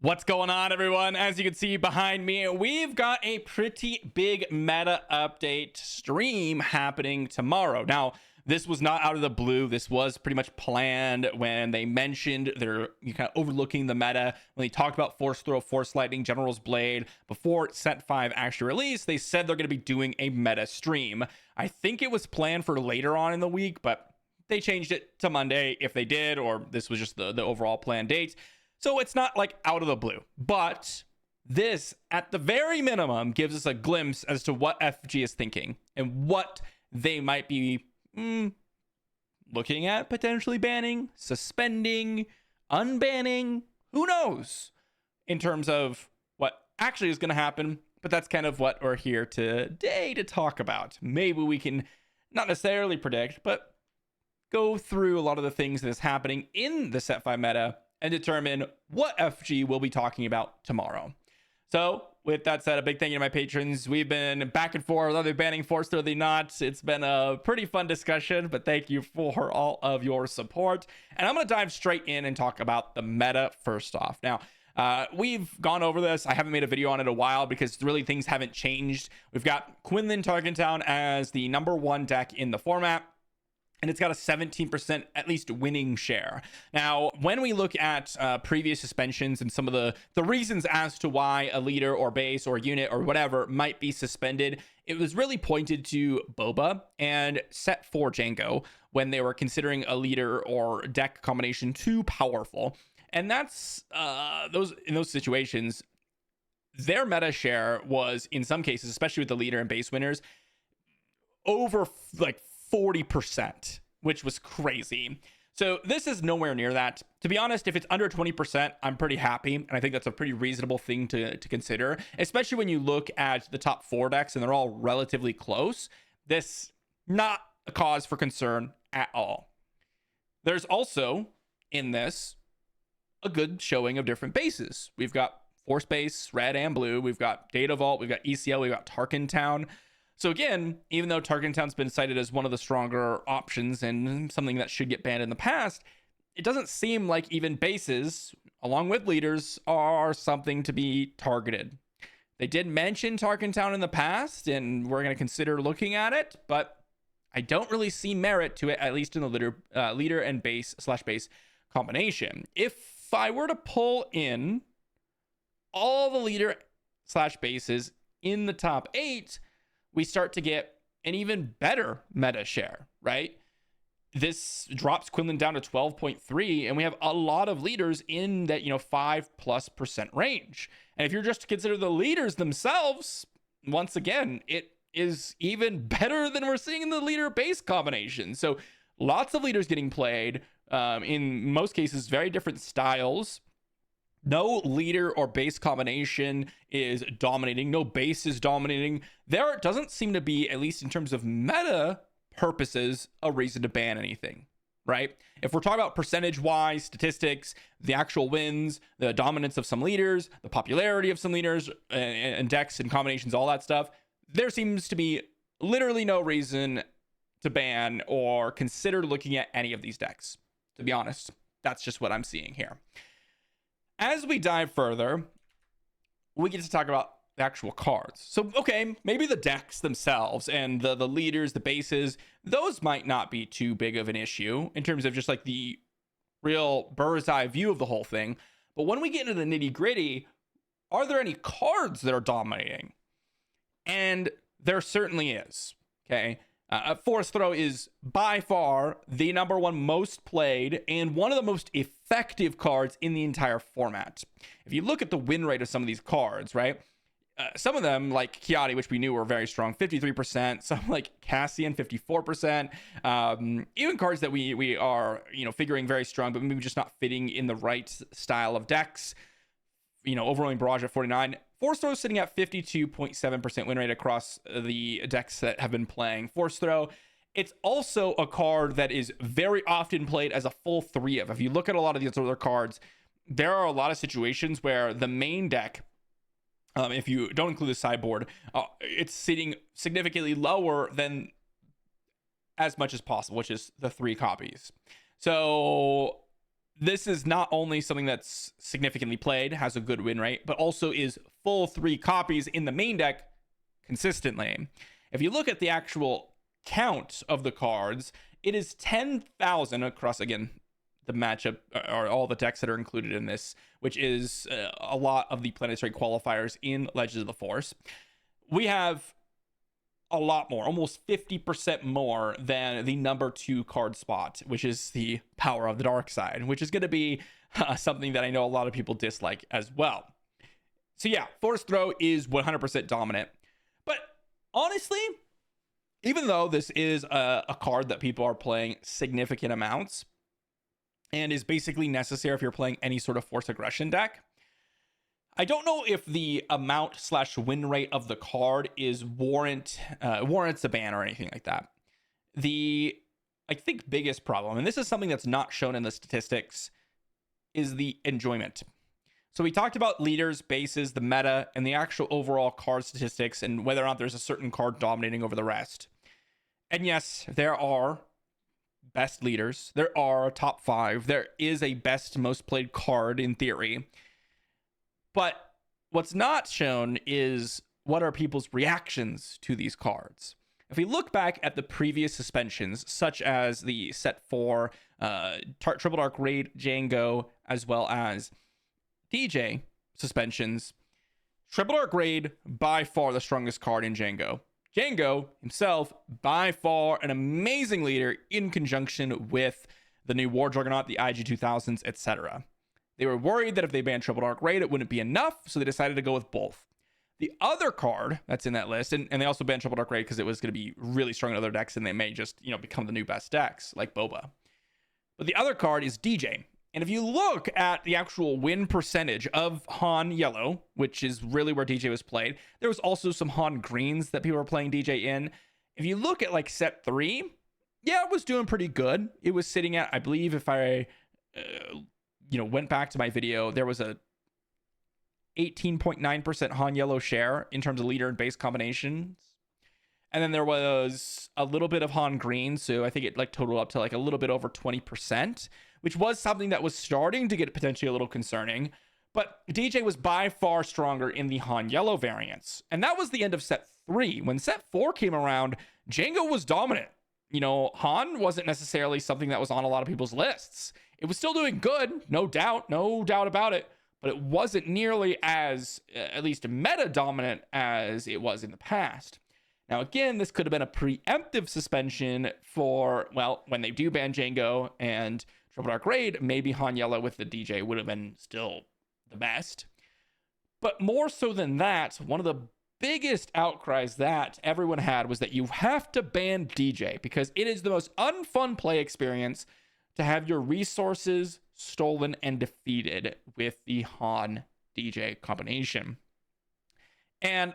What's going on, everyone? As you can see behind me, we've got a pretty big meta update stream happening tomorrow. Now, this was not out of the blue. This was pretty much planned when they mentioned they're kind of overlooking the meta. When they talked about Force Throw, Force Lightning, General's Blade, before Set 5 actually released, they said they're going to be doing a meta stream. I think it was planned for later on in the week, but they changed it to Monday if they did, or this was just the overall planned date. So it's not like out of the blue, but this at the very minimum gives us a glimpse as to what FG is thinking and what they might be looking at potentially banning, suspending, unbanning, who knows, in terms of what actually is going to happen. But that's kind of what we're here today to talk about. Maybe we can not necessarily predict, but go through a lot of the things that is happening in the Set 5 meta and determine what FG will be talking about tomorrow. So with that said, a big thank you to my patrons. We've been back and forth, are they banning Force, are they not? It's been a pretty fun discussion, but thank you for all of your support. And I'm going to dive straight in and talk about the meta first off. Now, we've gone over this. I haven't made a video on it in a while because really things haven't changed. We've got Quinlan Tarkentown as the #1 deck in the format, and it's got a 17% at least winning share. Now, when we look at previous suspensions and some of the reasons as to why a leader or base or unit or whatever might be suspended, it was really pointed to Boba and Set 4 Django when they were considering a leader or deck combination too powerful. And that's in those situations, their meta share was, in some cases, especially with the leader and base winners, over like 40%, which was crazy. So this is nowhere near that. To be honest, if it's under 20%, I'm pretty happy. And I think that's a pretty reasonable thing to consider, especially when you look at the top 4 decks and they're all relatively close. This not a cause for concern at all. There's also in this a good showing of different bases. We've got Force Base, red and blue. We've got Data Vault. We've got ECL. We've got Tarkentown. So again, even though Tarkentown's been cited as one of the stronger options and something that should get banned in the past, it doesn't seem like even bases, along with leaders, are something to be targeted. They did mention Tarkentown in the past, and we're going to consider looking at it, but I don't really see merit to it, at least in the leader and base/base combination. If I were to pull in all the leader/bases in the top 8, we start to get an even better meta share, right? This drops Quinlan down to 12.3, and we have a lot of leaders in that 5+% range. And if you're just to consider the leaders themselves, once again, it is even better than we're seeing in the leader base combination. So lots of leaders getting played, in most cases very different styles. No leader or base combination is dominating. No base is dominating. There doesn't seem to be, at least in terms of meta purposes, a reason to ban anything, right? If we're talking about percentage-wise statistics, the actual wins, the dominance of some leaders, the popularity of some leaders, and decks and combinations, all that stuff, there seems to be literally no reason to ban or consider looking at any of these decks. To be honest, that's just what I'm seeing here. As we dive further, we get to talk about the actual cards. So, okay, maybe the decks themselves and the leaders, the bases, those might not be too big of an issue in terms of just like the real bird's eye view of the whole thing. But when we get into the nitty gritty, are there any cards that are dominating? And there certainly is, okay? Force Throw is by far the #1 most played and one of the most effective cards in the entire format. If you look at the win rate of some of these cards, right? Some of them, like Kiadi, which we knew were very strong, 53%. Some like Cassian, 54%. Even cards that we are, figuring very strong, but maybe just not fitting in the right style of decks. Overwhelming Barrage at 49. Force Throw is sitting at 52.7% win rate across the decks that have been playing Force Throw. It's also a card that is very often played as a full 3 of. If you look at a lot of these other cards, there are a lot of situations where the main deck, if you don't include the sideboard, it's sitting significantly lower than as much as possible, which is the 3 copies. So this is not only something that's significantly played, has a good win rate, but also is full 3 copies in the main deck consistently. If you look at the actual count of the cards, it is 10,000 across, again, the matchup or all the decks that are included in this, which is a lot of the planetary qualifiers in Legends of the Force. We have a lot more, almost 50% more than the number 2 card spot, which is the Power of the Dark Side, which is going to be something that I know a lot of people dislike as well. So yeah, Force Throw is 100% dominant. But honestly, even though this is a card that people are playing significant amounts and is basically necessary if you're playing any sort of Force Aggression deck, I don't know if the amount / win rate of the card is warrants a ban or anything like that. The, I think, biggest problem, and this is something that's not shown in the statistics, is the enjoyment. So we talked about leaders, bases, the meta, and the actual overall card statistics and whether or not there's a certain card dominating over the rest. And yes, there are best leaders. There are top 5. There is a best most played card in theory. But what's not shown is what are people's reactions to these cards. If we look back at the previous suspensions, such as the set 4, Triple Dark Raid, Django, as well as DJ suspensions, Triple Dark Raid, by far the strongest card in Django. Django himself, by far an amazing leader in conjunction with the new War Juggernaut, the IG-2000s, etc. They were worried that if they banned Triple Dark Raid, it wouldn't be enough, so they decided to go with both. The other card that's in that list, and they also banned Triple Dark Raid because it was going to be really strong in other decks, and they may just, become the new best decks, like Boba. But the other card is DJ. And if you look at the actual win percentage of Han Yellow, which is really where DJ was played, there was also some Han Greens that people were playing DJ in. If you look at like set 3, yeah, it was doing pretty good. It was sitting at, I believe if I went back to my video, there was a 18.9% Han Yellow share in terms of leader and base combinations. And then there was a little bit of Han Green, so I think it totaled up to a little bit over 20%, which was something that was starting to get potentially a little concerning. But DJ was by far stronger in the Han Yellow variants. And that was the end of set 3. When set 4 came around, Django was dominant. Han wasn't necessarily something that was on a lot of people's lists. It was still doing good, no doubt about it, but it wasn't nearly as, at least meta dominant as it was in the past. Now, again, this could have been a preemptive suspension for, when they do ban Django and Triple Dark Raid, maybe Han Yellow with the DJ would have been still the best. But more so than that, one of the biggest outcries that everyone had was that you have to ban DJ because it is the most unfun play experience to have your resources stolen and defeated with the Han DJ combination. And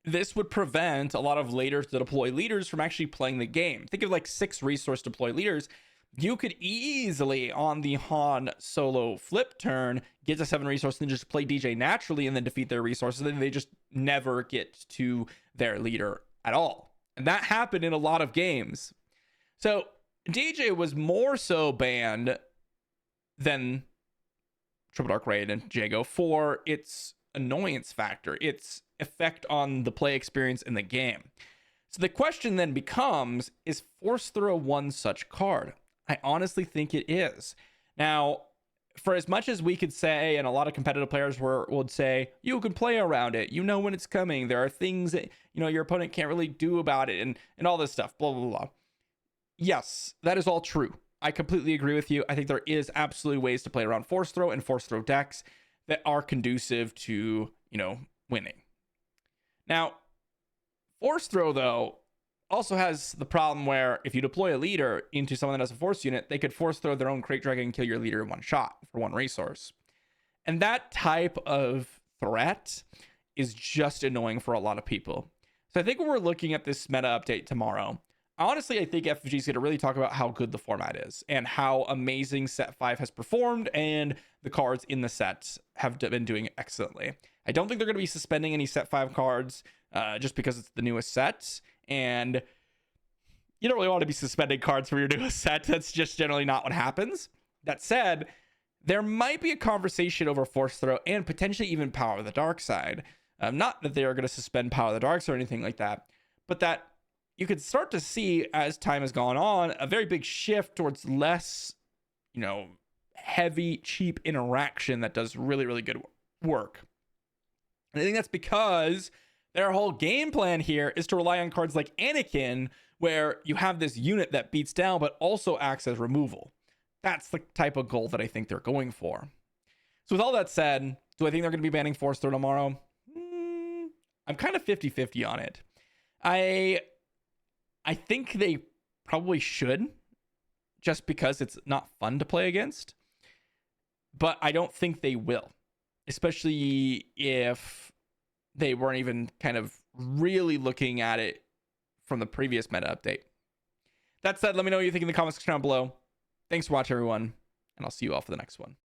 this would prevent a lot of later to deploy leaders from actually playing the game. Think of 6 resource deploy leaders. You could easily, on the Han solo flip turn, get to 7 resources and just play DJ naturally and then defeat their resources. Then they just never get to their leader at all. And that happened in a lot of games. So DJ was more so banned than Triple Dark Raid and Django for its annoyance factor, its effect on the play experience in the game. So the question then becomes, is Force Throw one such card? I honestly think it is. Now, for as much as we could say, and a lot of competitive players would say, you can play around it, you know when it's coming, there are things that your opponent can't really do about it, and all this stuff, blah blah blah. Yes, that is all true. I completely agree with you. I think there is absolutely ways to play around Force Throw and Force Throw decks that are conducive to, winning. Now, Force Throw, though, also has the problem where if you deploy a leader into someone that has a Force unit, they could Force Throw their own Crate Dragon and kill your leader in one shot for 1 resource. And that type of threat is just annoying for a lot of people. So I think when we're looking at this meta update tomorrow, honestly, I think FFG is going to really talk about how good the format is and how amazing set 5 has performed and the cards in the set have been doing excellently. I don't think they're going to be suspending any set 5 cards just because it's the newest set, and you don't really want to be suspending cards for your newest set. That's just generally not what happens. That said, there might be a conversation over Force Throw and potentially even Power of the Dark Side. Not that they are going to suspend Power of the Darks or anything like that, but that you could start to see as time has gone on a very big shift towards less, heavy, cheap interaction that does really, really good work. And I think that's because their whole game plan here is to rely on cards like Anakin, where you have this unit that beats down but also acts as removal. That's the type of goal that I think they're going for. So with all that said, do I think they're going to be banning Force Throw tomorrow? I'm kind of 50-50 on it. I think they probably should, just because it's not fun to play against. But I don't think they will, especially if they weren't even kind of really looking at it from the previous meta update. That said, let me know what you think in the comment section down below. Thanks for watching, everyone, and I'll see you all for the next one.